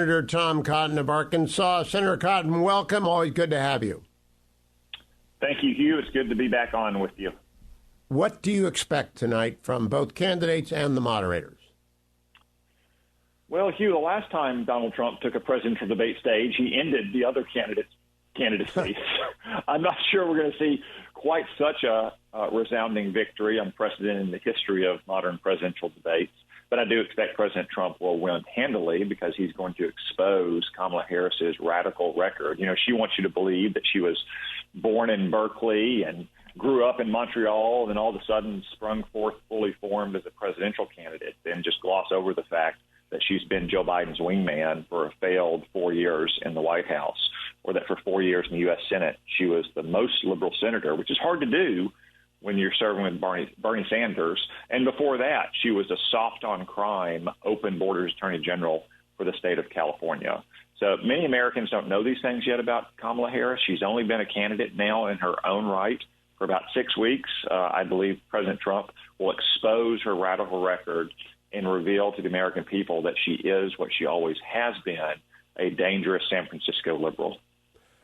Senator Tom Cotton of Arkansas. Senator Cotton, welcome. Always good to have you. Thank you, Hugh. It's good to be back on with you. What do you expect tonight from both candidates and the moderators? Well, Hugh, the last time Donald Trump took a presidential debate stage, he ended the other candidacy. I'm not sure we're going to see quite such a resounding victory, unprecedented in the history of modern presidential debates. But I do expect President Trump will win handily because he's going to expose Kamala Harris's radical record. You know, she wants you to believe that she was born in Berkeley and grew up in Montreal and all of a sudden sprung forth fully formed as a presidential candidate, and just gloss over the fact that she's been Joe Biden's wingman for a failed 4 years in the White House, or that for 4 years in the U.S. Senate, she was the most liberal senator, which is hard to do when you're serving with Bernie Sanders. And before that, she was a soft-on-crime, open borders attorney general for the state of California. So many Americans don't know these things yet about Kamala Harris. She's only been a candidate now in her own right for about 6 weeks. I believe President Trump will expose her radical record and reveal to the American people that she is what she always has been, a dangerous San Francisco liberal.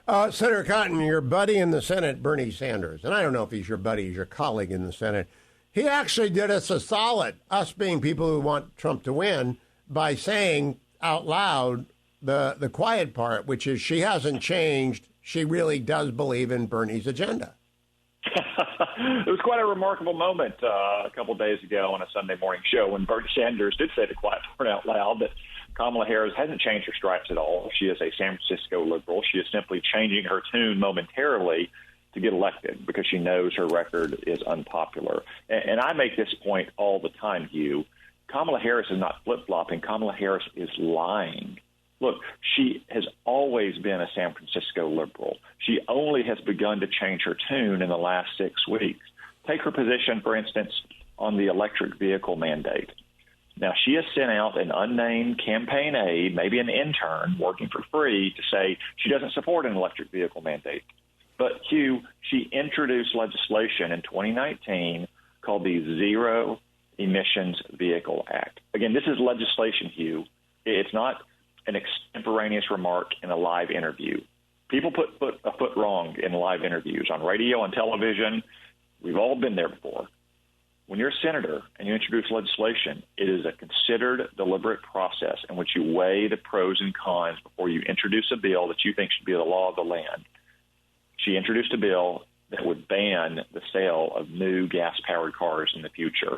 Senator Cotton, your buddy in the Senate, Bernie Sanders, and I don't know if he's your buddy, he's your colleague in the Senate, he actually did us a solid, us being people who want Trump to win, by saying out loud the quiet part, which is she hasn't changed. She really does believe in Bernie's agenda. It was quite a remarkable moment a couple of days ago on a Sunday morning show when Bernie Sanders did say the quiet part out loud that Kamala Harris hasn't changed her stripes at all. She is a San Francisco liberal. She is simply changing her tune momentarily to get elected because she knows her record is unpopular. And I make this point all the time, Hugh. Kamala Harris is not flip-flopping. Kamala Harris is lying. Look, she has always been a San Francisco liberal. She only has begun to change her tune in the last 6 weeks. Take her position, for instance, on the electric vehicle mandate. Now, she has sent out an unnamed campaign aide, maybe an intern working for free, to say she doesn't support an electric vehicle mandate. But, Hugh, she introduced legislation in 2019 called the Zero Emissions Vehicle Act. Again, this is legislation, Hugh. It's not an extemporaneous remark in a live interview. People put a foot wrong in live interviews on radio and television. We've all been there before. When you're a senator and you introduce legislation, it is a considered, deliberate process in which you weigh the pros and cons before you introduce a bill that you think should be the law of the land. She introduced a bill that would ban the sale of new gas-powered cars in the future.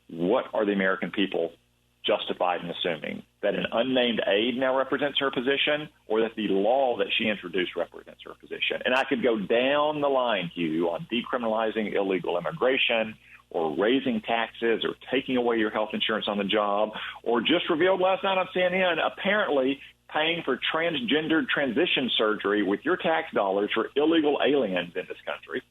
What are the American people justified in assuming? That an unnamed aide now represents her position, or that the law that she introduced represents her position? And I could go down the line, Hugh, on decriminalizing illegal immigration, or raising taxes, or taking away your health insurance on the job, or just revealed last night on CNN, apparently paying for transgendered transition surgery with your tax dollars for illegal aliens in this country.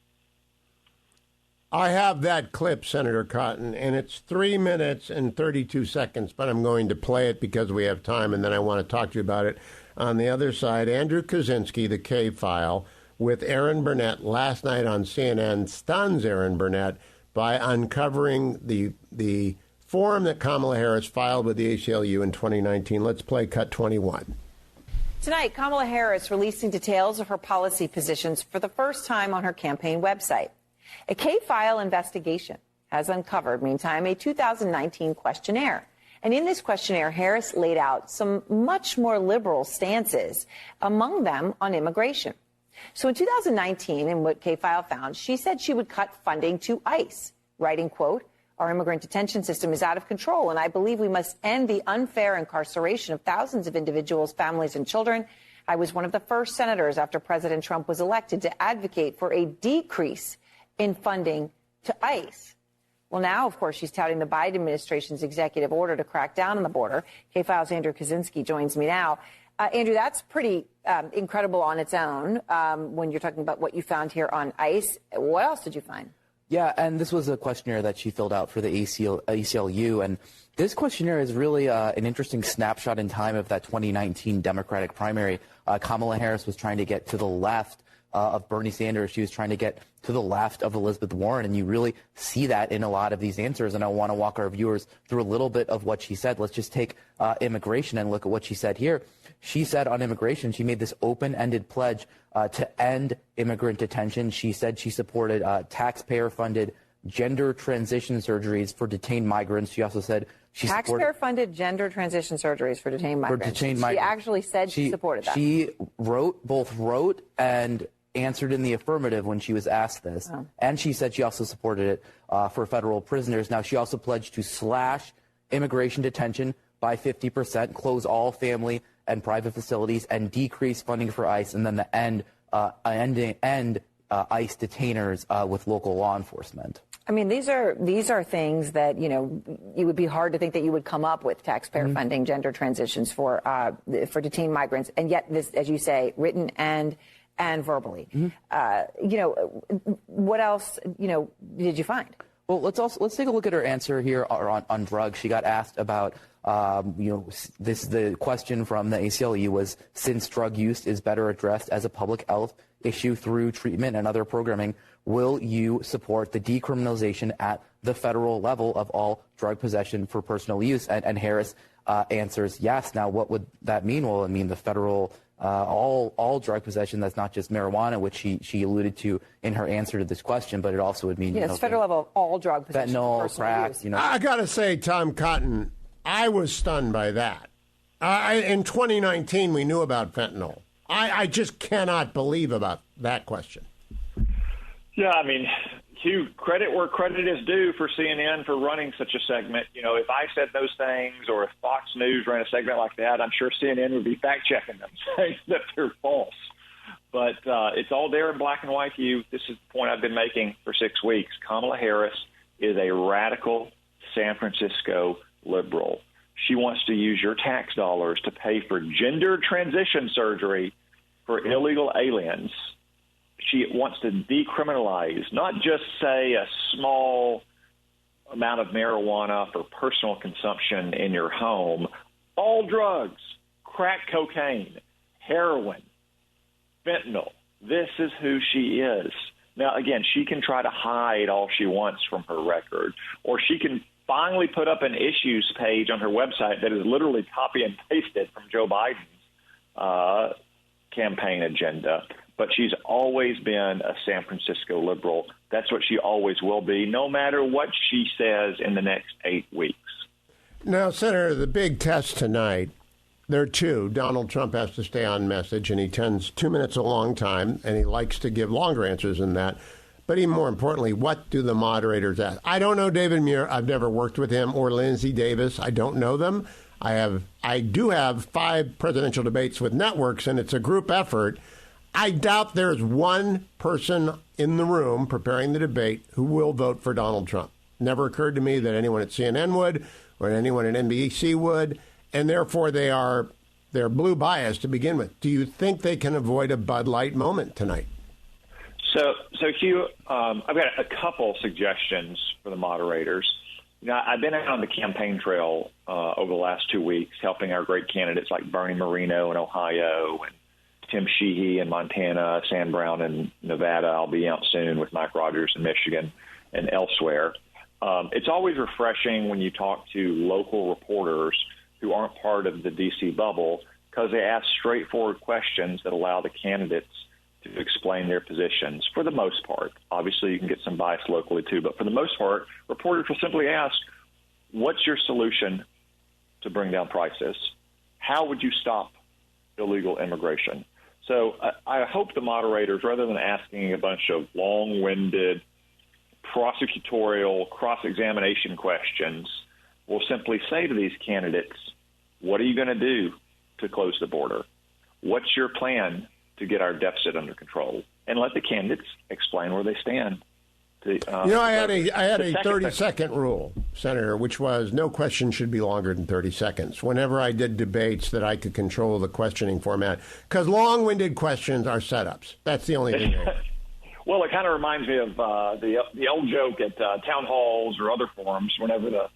I have that clip, Senator Cotton, and it's 3 minutes and 32 seconds, but I'm going to play it because we have time, and then I want to talk to you about it. On the other side, Andrew Kaczynski, the K-File, with Aaron Burnett last night on CNN, stuns Aaron Burnett by uncovering the form that Kamala Harris filed with the ACLU in 2019. Let's play cut 21. Tonight, Kamala Harris releasing details of her policy positions for the first time on her campaign website. A K-File investigation has uncovered, meantime, a 2019 questionnaire. And in this questionnaire, Harris laid out some much more liberal stances, among them on immigration. So in 2019, in what K-File found, she said she would cut funding to ICE, writing, quote, "Our immigrant detention system is out of control, and I believe we must end the unfair incarceration of thousands of individuals, families, and children. I was one of the first senators after President Trump was elected to advocate for a decrease in funding to ICE." Well, now, of course, she's touting the Biden administration's executive order to crack down on the border. K-File's Andrew Kaczynski joins me now. Andrew, that's pretty incredible on its own when you're talking about what you found here on ICE. What else did you find? Yeah, and this was a questionnaire that she filled out for the ACLU, and this questionnaire is really an interesting snapshot in time of that 2019 Democratic primary. Kamala Harris was trying to get to the left of Bernie Sanders. She was trying to get to the left of Elizabeth Warren, and you really see that in a lot of these answers. And I want to walk our viewers through a little bit of what she said. Let's just take immigration and look at what she said here. she said on immigration, she made this open-ended pledge to end immigrant detention. She said she supported taxpayer-funded gender transition surgeries for detained migrants. She also said she taxpayer-funded gender transition surgeries for detained migrants. She actually said she supported that. She both wrote and answered in the affirmative when she was asked this. Oh. And she said she also supported it for federal prisoners. Now, she also pledged to slash immigration detention by 50%, close all family and private facilities, and decrease funding for ICE, and then the end ICE detainers with local law enforcement. I mean, these are things that, you know, it would be hard to think that you would come up with taxpayer funding gender transitions for detained migrants, and yet this, as you say, written and verbally. You know, what else, you know, did you find? Well, let's take a look at her answer here on drugs. She got asked about, the question from the ACLU was, since drug use is better addressed as a public health issue through treatment and other programming, will you support the decriminalization at the federal level of all drug possession for personal use? And Harris answers yes. Now, what would that mean? Well, it mean the federal all drug possession. That's not just marijuana, which she alluded to in her answer to this question, but it also would mean it's federal level of all drug possession, fentanyl, crack. Use. You know, I gotta say, Tom Cotton, I was stunned by that. In 2019, we knew about fentanyl. I just cannot believe about that question. Yeah, I mean, Hugh, credit where credit is due for CNN for running such a segment. You know, if I said those things or if Fox News ran a segment like that, I'm sure CNN would be fact-checking them, saying that they're false. But it's all there in black and white, Hugh. This is the point I've been making for 6 weeks. Kamala Harris is a radical San Francisco liberal. She wants to use your tax dollars to pay for gender transition surgery for illegal aliens. She wants to decriminalize, not just say a small amount of marijuana for personal consumption in your home, all drugs, crack cocaine, heroin, fentanyl. This is who she is. Now, again, she can try to hide all she wants from her record, or she can finally put up an issues page on her website that is literally copy and pasted from Joe Biden's campaign agenda. But she's always been a San Francisco liberal. That's what she always will be, no matter what she says in the next 8 weeks. Now, Senator, the big test tonight, there are two. Donald Trump has to stay on message, and he tends 2 minutes a long time, and he likes to give longer answers than that. But even more importantly, what do the moderators ask? I don't know David Muir. I've never worked with him, or Lindsey Davis. I don't know them. I do have 5 presidential debates with networks, and it's a group effort. I doubt there's one person in the room preparing the debate who will vote for Donald Trump. Never occurred to me that anyone at CNN would or anyone at NBC would, and therefore they're blue biased to begin with. Do you think they can avoid a Bud Light moment tonight? So Hugh, I've got a couple suggestions for the moderators. You know, I've been out on the campaign trail over the last 2 weeks, helping our great candidates like Bernie Moreno in Ohio and Tim Sheehy in Montana, Sam Brown in Nevada. I'll be out soon with Mike Rogers in Michigan and elsewhere. It's always refreshing when you talk to local reporters who aren't part of the D.C. bubble, because they ask straightforward questions that allow the candidates to explain their positions for the most part. Obviously, you can get some bias locally, too, but for the most part, reporters will simply ask, what's your solution to bring down prices? How would you stop illegal immigration? So I hope the moderators, rather than asking a bunch of long-winded prosecutorial cross-examination questions, will simply say to these candidates, what are you going to do to close the border? What's your plan to get our deficit under control? And let the candidates explain where they stand. I had a 30-second rule, Senator, which was no question should be longer than 30 seconds. Whenever I did debates that I could control the questioning format, because long-winded questions are setups. That's the only thing. Well, it kind of reminds me of the old joke at town halls or other forums whenever the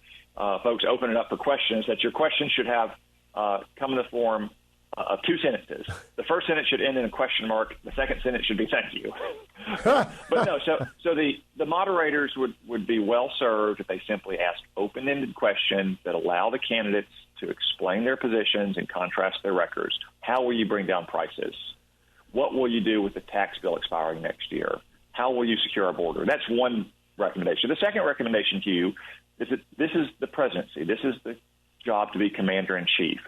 folks open it up for questions, that your question should have come in the form of 2 sentences. The first sentence should end in a question mark. The second sentence should be thank you. But no, so the moderators would be well served if they simply ask open-ended questions that allow the candidates to explain their positions and contrast their records. How will you bring down prices? What will you do with the tax bill expiring next year? How will you secure our border? That's one recommendation. The second recommendation to you is that this is the presidency. This is the job to be commander-in-chief.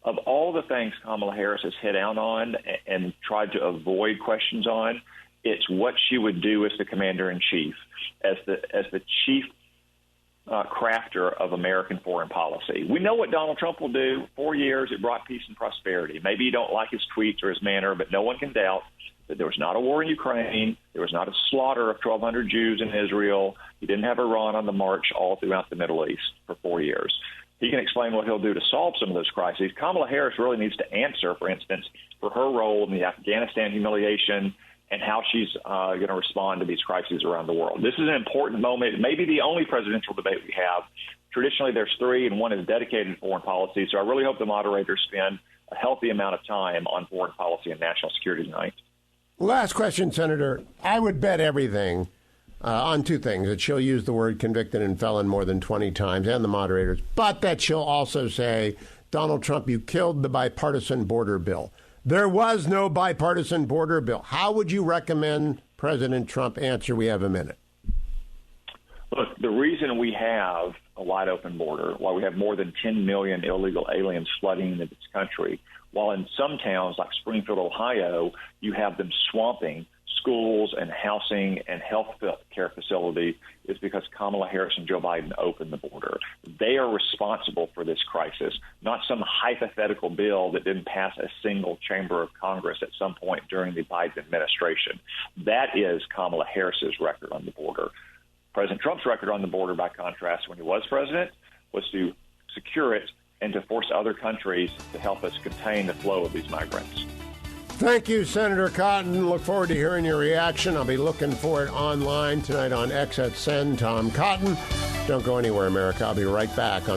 Of all the things Kamala Harris has hit out on and tried to avoid questions on, it's what she would do as the commander-in-chief, as the chief crafter of American foreign policy. We know what Donald Trump will do. 4 years, it brought peace and prosperity. Maybe you don't like his tweets or his manner, but no one can doubt that there was not a war in Ukraine. There was not a slaughter of 1,200 Jews in Israel. He didn't have Iran on the march all throughout the Middle East for 4 years. He can explain what he'll do to solve some of those crises. Kamala Harris really needs to answer, for instance, for her role in the Afghanistan humiliation and how she's going to respond to these crises around the world. This is an important moment. It may be the only presidential debate we have. Traditionally, there's three, and one is dedicated to foreign policy. So I really hope the moderators spend a healthy amount of time on foreign policy and national security tonight. Last question, Senator. I would bet everything on two things, that she'll use the word convicted and felon more than 20 times, and the moderators, but that she'll also say, Donald Trump, you killed the bipartisan border bill. There was no bipartisan border bill. How would you recommend President Trump answer? We have a minute. Look, the reason we have a wide open border, why we have more than 10 million illegal aliens flooding into this country, while in some towns like Springfield, Ohio, you have them swamping schools and housing and health care facilities, is because Kamala Harris and Joe Biden opened the border. They are responsible for this crisis, not some hypothetical bill that didn't pass a single chamber of Congress at some point during the Biden administration. That is Kamala Harris's record on the border. President Trump's record on the border, by contrast, when he was president, was to secure it and to force other countries to help us contain the flow of these migrants. Thank you, Senator Cotton. Look forward to hearing your reaction. I'll be looking for it online tonight on X at Send Tom Cotton. Don't go anywhere, America. I'll be right back on